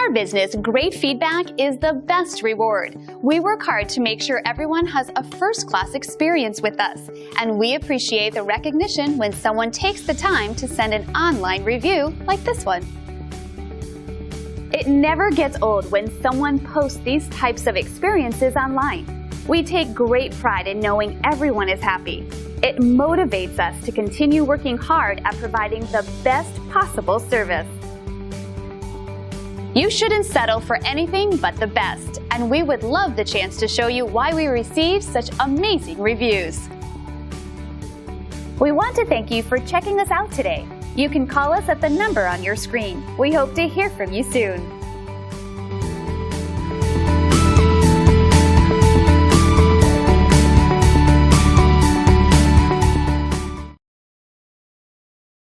our business, great feedback is the best reward. We work hard to make sure everyone has a first-class experience with us, and we appreciate the recognition when someone takes the time to send an online review like this one. It never gets old when someone posts these types of experiences online. We take great pride in knowing everyone is happy. It motivates us to continue working hard at providing the best possible service. You shouldn't settle for anything but the best, and we would love the chance to show you why we received such amazing reviews. We want to thank you for checking us out today. You can call us at the number on your screen. We hope to hear from you soon.